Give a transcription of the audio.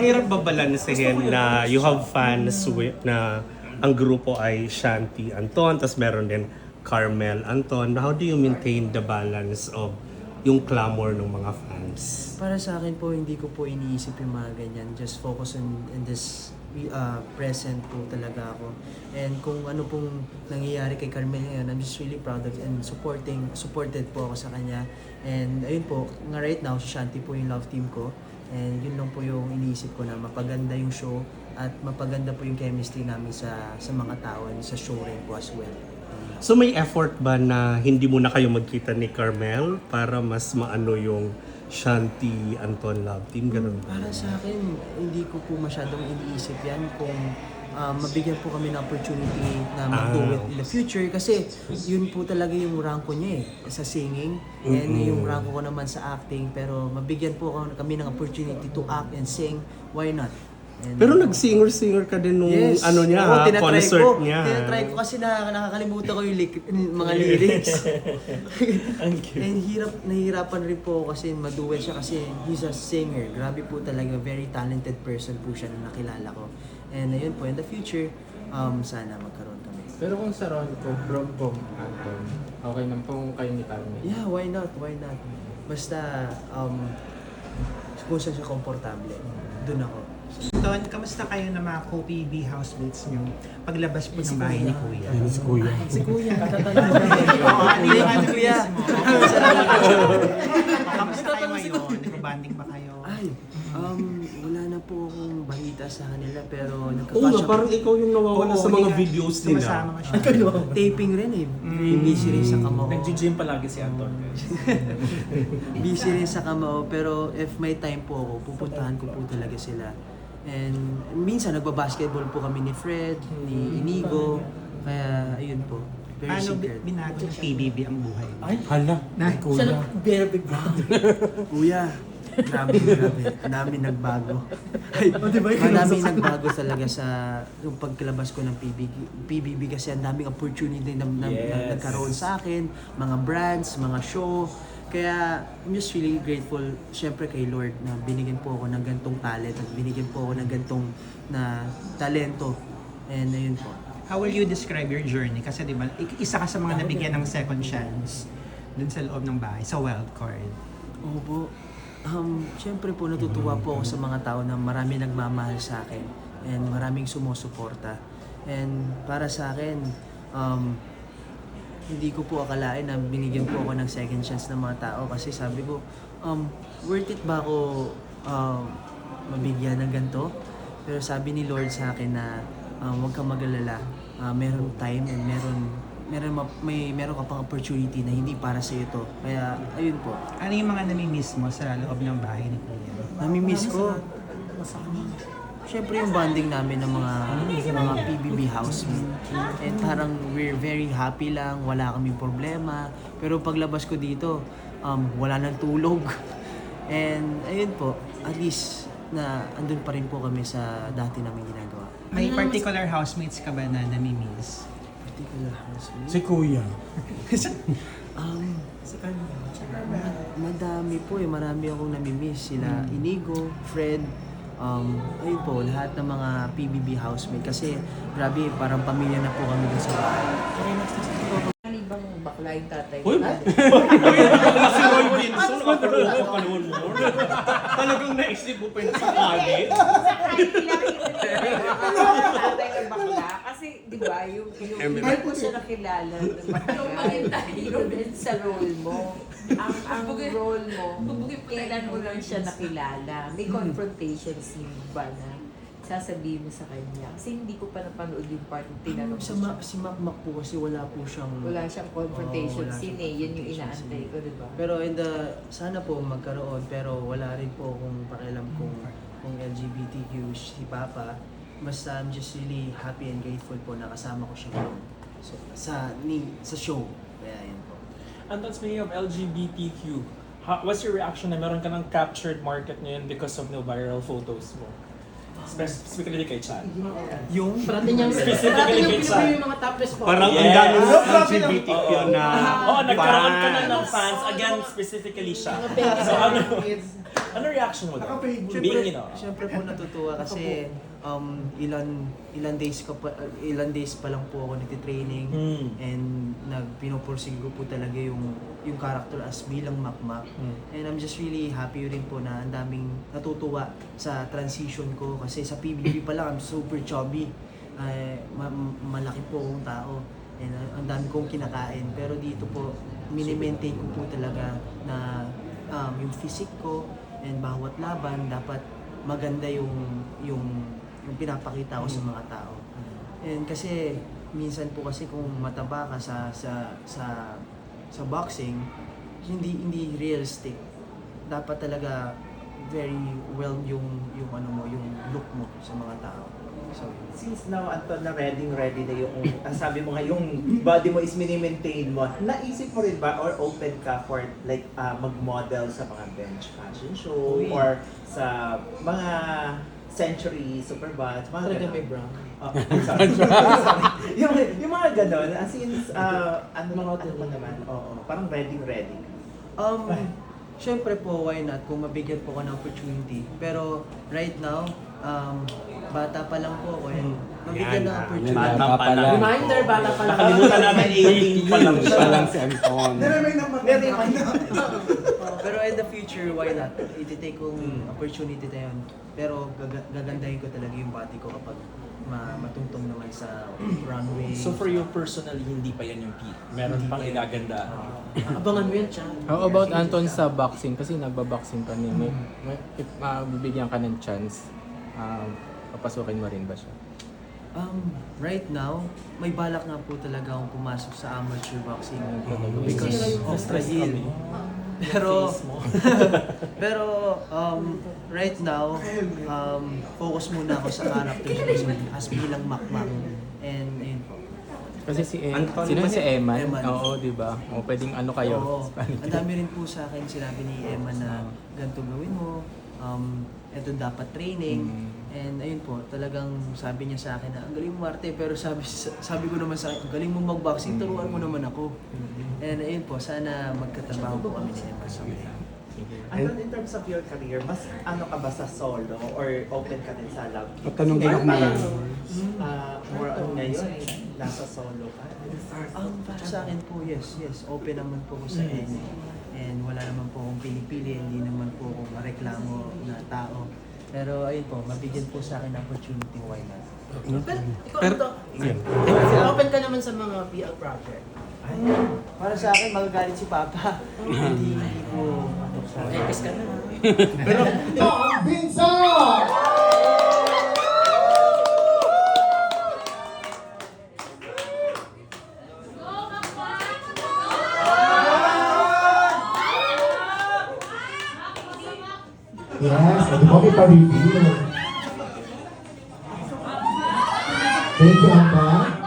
Hirap ba balansehin na you have fans na ang grupo ay Shanty Anton, tapos meron din Carmel Anton. How do you maintain the balance of yung clamor ng mga fans? Para sa akin po, hindi ko po iniisip yung mga ganyan. Just focus on this present po talaga ako. And kung ano pong nangyayari kay Carmel ngayon, I'm just really proud of and supported po ako sa kanya. And ayun po, nga right now, si Shanty po yung love team ko. And yun lang po yung iniisip ko na mapaganda yung show at mapaganda po yung chemistry namin sa mga tao and sa show rin po as well. So may effort ba na hindi muna kayo magkita ni Carmel para mas maano yung Shanty Anton love team? Ganun ba? Para sa akin, hindi ko po masyadong iniisip yan kung mabigyan po kami ng opportunity na mag-do it in the future. Kasi yun po talaga yung ranko niya sa singing. And yung ranko ko naman sa acting. Pero mabigyan po kami ng opportunity to act and sing. Why not? And, Pero nag-singer-singer ka din nung yes. ano niya, Oo, tinatry concert ko. niya. Tinatry ko kasi nakakalimutan ko yung mga lyrics. And nahihirapan rin po ako kasi maduet siya kasi he's a singer. Grabe po talaga, very talented person po siya na nakilala ko. And ayun po, in the future, sana magkaroon kami. Pero kung sa ron ko, Brom Anton, okay naman po kayo ni Carmen. Yeah, why not? Why not? Basta, kung saan siya komportable, dun ako. Don, kamusta kayo na mga co-PB housemates nyo paglabas po ng bahay ni Kuya? Si Kuya. Si Kuya. Oo, ano yung ano Kuya. Kamusta kayo ngayon? Nag-banding ba kayo? Ay, wala na po akong balita sa kanila pero Oo nga, nagkakasya parang ikaw yung nawawala Oo, sa mga hindi ka videos nila. Sumasama ka siya. taping rin eh. Very busy rin sa Kamao. Nag-gym palagi si Anton. Busy rin sa Kamao pero if may time po ako, pupuntahan ko po talaga sila. And minsan nagba-basketball po kami ni Fred, ni Inigo. Kaya ayun po. Very Paano secret. binago ng PBB ang buhay mo? Hala, Kuya. Very big brother. Kuya, grabe. Ang dami nagbago. Ay, madami nagbago talaga sa yung pagkalabas ko ng PBB kasi ang daming opportunity na nagkaroon sa akin, mga brands, mga show. Kaya I'm just really grateful syempre kay Lord na binigyan po ako ng gantong talent at binigyan po ako ng gantong na talento. And ayun po. How will you describe your journey? Kasi di ba, isa ka sa mga nabigyan ng second chance dun sa loob ng bahay, sa wildcard. Opo. Syempre po natutuwa po ako sa mga tao na marami nagmamahal sa akin and maraming sumusuporta. And para sa akin, hindi ko po akalain na binigyan po ako ng second chance ng mga tao kasi sabi ko, worth it ba ako mabigyan ng ganito? Pero sabi ni Lord sa akin na huwag kang mag-alala, meron time and meron ka pang opportunity na hindi para sa ito. Kaya ayun po. Ano yung mga nami-miss mo sa loob ng bahay ni Kuya? Nami-miss ko. Siyempre yung bonding namin ng mga PBB housemate. And parang we're very happy lang, wala kaming problema. Pero paglabas ko dito, wala nang tulog. And ayun po, at least na andun pa rin po kami sa dati namin ginagawa. May particular housemates ka ba na nami-miss? Particular housemate? Si Kuya. Madami po marami akong nami-miss. Sila Inigo, Fred, ayun po, lahat ng mga PBB housemate. Kasi grabe, parang pamilya na po kami dun sa bahay. Ano bang bakla yung tatay? Uy, si Roy Wilson, nakapaloko ka naman mo. Talagang naisip mo pa yun sa kagit. Tatay ng bakla. Kasi, di ba, yung hindi ko siya nakilala. Yung din sa role mo. Ang role mo, kailan mo lang siya nakilala. May confrontation scene ba na sasabihin mo sa kanya? Kasi hindi ko pa napanood yung part na tinanong ko siya. Si Makmak po kasi wala po siyang... Wala siyang confrontation wala scene siyang Yan yung confrontation inaantay ko, di ba? Pero sana po magkaroon, pero wala rin po akong pakialam kung LGBTQ si Papa. Basta I'm just really happy and grateful po na kasama ko siya ngayon. So, sa show. Kaya yun po. Anton, speaking of LGBTQ, what's your reaction na meron ka ng captured market ngayon because of no viral photos mo? Specifically kay Chan. Yung Specifically kay Chan. yung mga topless po. Parang ang dami ng LGBTQ na Oo, nagkaroon ka na fans. ng fans. Again, specifically siya. So ano? Ano reaction mo doon? Siyempre, Being, you know, siyempre po natutuwa kasi ilan days pa lang po ako nagtitraining and pinoporsige ko po talaga yung character as bilang Makmak. And I'm just really happy rin po na ang daming natutuwa sa transition ko kasi sa PBB pa lang I'm super chubby. Malaki po akong tao and ang dami kong kinakain, pero dito po mini-maintain ko po talaga na yung physique ko and bawat laban dapat maganda yung pinapakita ko sa mga tao. And kasi minsan po kasi kung mataba ka sa boxing, hindi realistic. Dapat talaga very well yung look mo sa mga tao. So, Since now, Anton, na ready na yung, sabi mo nga, yung body mo is mini-maintain mo, naisip mo rin ba or open ka for like mag-model sa mga bench fashion show or sa mga Century, Superbad, mga talaga ganon? may brown. Sorry. yung mga ganon, since ano mo naman, parang ready. Syempre po, why not? Kung mabigyan po ko ng opportunity. Pero right now, bata pa lang po ako and mabigyan ng opportunity. Bata pa lang. Reminder, bata pa lang. Nakalimutan namin 18 pa lang siya. Pa lang si Anton. Pero in the future, why not? Iti-take kong opportunity na yun. Pero gagandahin ko talaga yung body ko kapag matungtong naman sa runway. so for you personally, hindi pa yan yung peak. Meron pang igaganda. Abangan mo yan, Chan. How about Anton sa boxing? Kasi nagbaboxing ka niya. If bibigyan ka ng chance, papasukin mo rin ba siya? Right now, may balak nga po talaga akong pumasok sa amateur boxing because of Brazil. Pero right now, focus muna ako sa character as bilang Makmak. And yun po. Kasi Anton sino ba si Eman? Eman. Oo, di ba? O pwedeng ano kayo? Oo. Ang dami rin po sa akin sinabi ni Emma na ganito gawin mo. Ito dapat training. And ayun po, talagang sabi niya sa akin na ang galing mo Marte, pero sabi ko naman sa akin, ang galing mo mag-boxing, turuan mo naman ako. And ayun po, sana magkatrabaho po kami ni Emma sa Anton, in terms of your career, mas ano ka ba sa solo or open ka din sa love? Magtanong din ako Parang, ngayon. more on ngayon, nasa solo ka. Para sa akin po, yes. Open naman po ako sa end. And wala naman po akong pili-pili, hindi naman po akong reklamo na tao. Pero ayun po, mabigyan po sa akin ng opportunity, why not? Pero, Open ka naman sa mga PR project. Para sa akin, magagalit si Papa. Hindi po sa akin. Ekis ka na. pero Yes, hindi mo ipa-review. Thank you, Amba.